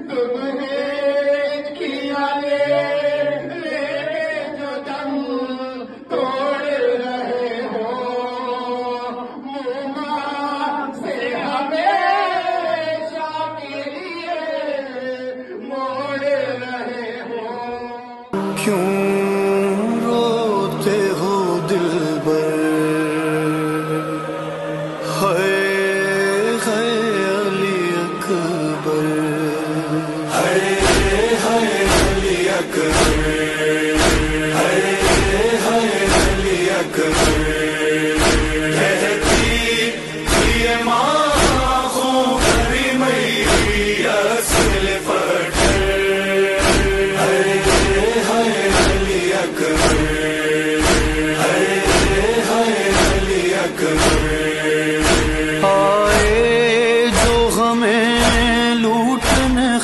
تمہیں کیا لے جو دم توڑ رہے ہو، موما سے ہمیشہ کے لیے موڑ رہے ہو۔ کیوں روتے ہو دلبر، ہائے علی اکبر، ہائے علی اکبر، ہائے علی اکبر، کہتی یہ ماں خوں بھری میری اصل پٹ